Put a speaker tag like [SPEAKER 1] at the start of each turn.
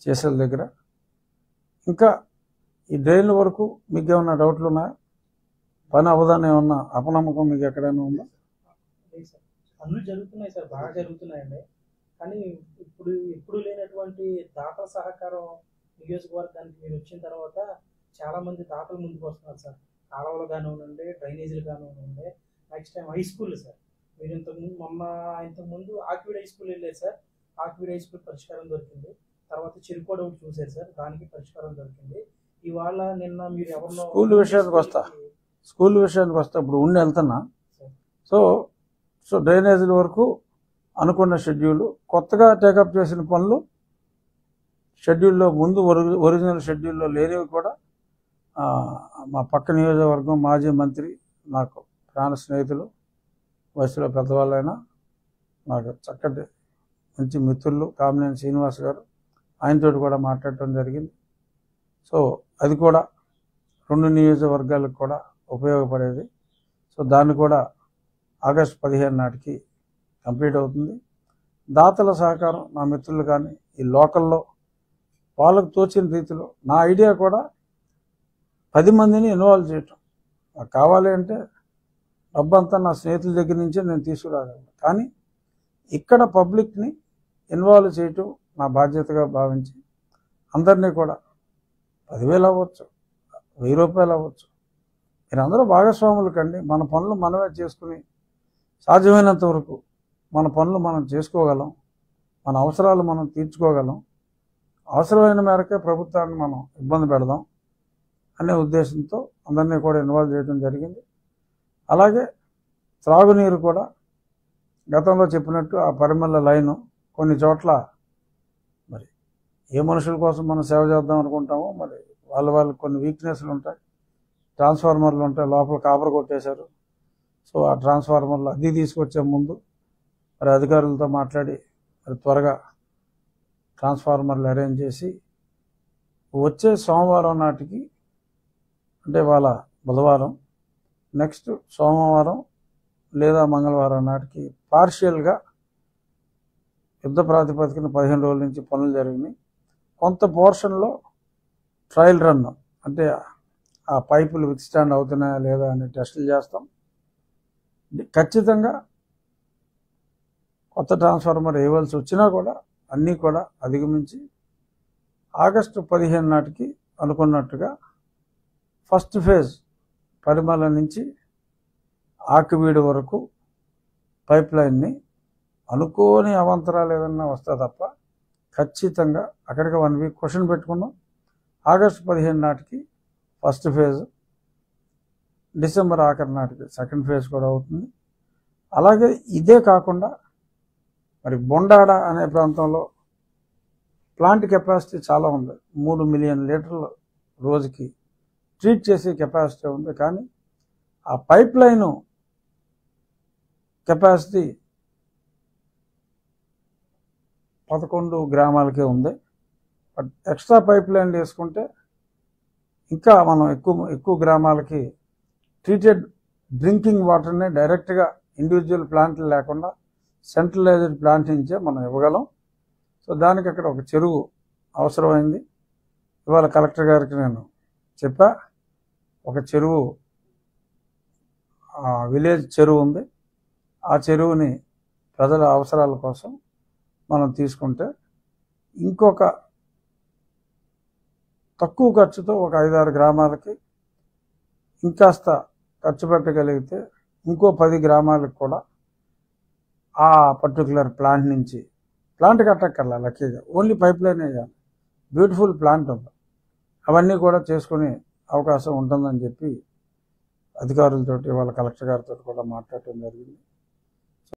[SPEAKER 1] చేసేల దగ్గర. ఇంకా ఈ డ్రైన్ల వరకు మీకు ఏమన్నా డౌట్లు ఉన్నాయా? పని అవదాన్ని ఏమన్నా అపనమ్మకం మీకు ఎక్కడైనా ఉందా?
[SPEAKER 2] పనులు జరుగుతున్నాయి సార్, బాగా జరుగుతున్నాయండి. కానీ ఇప్పుడు లేనటువంటి దాతల సహకారం నియోజకవర్గానికి మీరు వచ్చిన తర్వాత చాలా మంది దాతలు ముందుకు వస్తున్నారు సార్. కాలువలు కానివ్వండి, డ్రైనేజీలు కానివ్వండి. Next time high school sir, మీరు ఇంతకుముందు ఆక్విడ్ హై స్కూల్ వెళ్ళారు సార్. ఆక్విడ్ హై స్కూల్ పరిష్కారం దొరికింది. తర్వాత చిరుకోడ ఒకటి చూసారు సార్, దానికి పరిష్కారం దొరికింది. ఇవాళ నిన్న మీరు ఎవరినో
[SPEAKER 1] స్కూల్ విషయానికి వస్తా ఇప్పుడు ఉండి వెళ్తున్నా. సో డ్రైనేజీల వరకు అనుకున్న షెడ్యూల్, కొత్తగా టేకప్ చేసిన పనులు షెడ్యూల్లో ముందు ఒరిజినల్ షెడ్యూల్లో లేనివి కూడా మా పక్క నియోజకవర్గం మాజీ మంత్రి, నాకు ప్రాణ స్నేహితులు, వయసులో పెద్దవాళ్ళైనా నాకు చక్కటి మంచి మిత్రులు కామినేని శ్రీనివాస్ గారు, ఆయనతో కూడా మాట్లాడటం జరిగింది. సో అది కూడా 2 నియోజకవర్గాలకు కూడా ఉపయోగపడేది. సో దాన్ని కూడా ఆగస్టు 15 నాటికి కంప్లీట్ అవుతుంది. దాతల సహకారం, నా మిత్రులు కానీ ఈ లోకల్లో వాళ్ళకు తోచిన రీతిలో, నా ఐడియా కూడా 10 మందిని ఇన్వాల్వ్ చేయటం. నాకు కావాలి అంటే డబ్బంతా నా స్నేహితుల దగ్గర నుంచే నేను తీసుకురాగలను, కానీ ఇక్కడ పబ్లిక్ని ఇన్వాల్వ్ చేయటం నా బాధ్యతగా భావించి అందరినీ కూడా 10,000 అవ్వచ్చు, 1000 రూపాయలు అవ్వచ్చు, మీరందరూ భాగస్వాములు కండి. మన పనులు మనమే చేసుకుని సాధ్యమైనంత వరకు మన పనులు మనం చేసుకోగలం, మన అవసరాలు మనం తీర్చుకోగలం. అవసరమైన మేరకే ప్రభుత్వాన్ని మనం ఇబ్బంది పెడదాం అనే ఉద్దేశంతో అందరినీ కూడా ఇన్వాల్వ్ చేయడం జరిగింది. అలాగే త్రాగునీరు కూడా గతంలో చెప్పినట్టు ఆ పరిమళ లైను కొన్ని చోట్ల మరి ఏ మనుషుల కోసం మనం సేవ చేద్దాం అనుకుంటామో మరి వాళ్ళకి కొన్ని వీక్నెస్లు ఉంటాయి, ట్రాన్స్ఫార్మర్లు ఉంటాయి, లోపల కాపర్ కొట్టేశారు. సో ఆ ట్రాన్స్ఫార్మర్లు అది తీసుకొచ్చే ముందు మరి అధికారులతో మాట్లాడి మరి త్వరగా ట్రాన్స్ఫార్మర్లు అరేంజ్ చేసి వచ్చే సోమవారం నాటికి, అంటే వాళ్ళ బుధవారం, నెక్స్ట్ సోమవారం లేదా మంగళవారం నాటికి పార్షియల్గా యుద్ధ ప్రాతిపదికన 15 రోజుల నుంచి పనులు జరిగినాయి. కొంత పోర్షన్లో ట్రయల్ రన్, అంటే ఆ పైపులు విత్స్టాండ్ అవుతున్నాయా లేదా అని టెస్టులు చేస్తాం. ఖచ్చితంగా కొత్త ట్రాన్స్ఫార్మర్ వేయవలసి వచ్చినా కూడా అన్నీ కూడా అధిగమించి ఆగస్టు 15 నాటికి అనుకున్నట్టుగా ఫస్ట్ ఫేజ్ పరిమళ నుంచి ఆకివీడు వరకు పైప్ లైన్ని అనుకోని అవాంతరాలు ఏదన్నా వస్తే తప్ప ఖచ్చితంగా అక్కడికి 1 వీక్ క్వశ్చన్ పెట్టుకున్నాం. ఆగస్టు 15 నాటికి ఫస్ట్ ఫేజ్, డిసెంబర్ ఆఖరి నాటికి సెకండ్ ఫేజ్ కూడా అవుతుంది. అలాగే ఇదే కాకుండా మరి బొండాడ అనే ప్రాంతంలో ప్లాంట్ కెపాసిటీ చాలా ఉంది, 3 మిలియన్ లీటర్లు రోజుకి ట్రీట్ చేసే కెపాసిటీ ఉంది. కానీ ఆ పైప్ లైను కెపాసిటీ 11 గ్రామాలకే ఉంది. బట్ ఎక్స్ట్రా పైప్ లైన్ వేసుకుంటే ఇంకా మనం ఎక్కువ గ్రామాలకి ట్రీటెడ్ డ్రింకింగ్ వాటర్ని డైరెక్ట్గా ఇండివిజువల్ ప్లాంట్లు లేకుండా సెంట్రలైజ్డ్ ప్లాంట్ నుంచే మనం ఇవ్వగలం. సో దానికి అక్కడ ఒక చెరువు అవసరమైంది. ఇవాళ కలెక్టర్ గారికి నేను చెప్పా, ఒక చెరువు విలేజ్ చెరువు ఉంది, ఆ చెరువుని ప్రజల అవసరాల కోసం మనం తీసుకుంటే ఇంకొక తక్కువ ఖర్చుతో ఒక 5-6 గ్రామాలకి ఇంకాస్త ఖర్చు పెట్టగలిగితే ఇంకో 10 గ్రామాలకు కూడా ఆ పర్టికులర్ ప్లాంట్ నుంచి, ప్లాంట్ కట్టక్కర్లా, లక్కీగా ఓన్లీ పైప్ లైన్ వేయాలి, బ్యూటిఫుల్ ప్లాంట్ ఉంది, అవన్నీ కూడా చేసుకునే అవకాశం ఉంటుందని చెప్పి అధికారులతోటి వాళ్ళ కలెక్టర్ గారితో కూడా మాట్లాడటం జరిగింది.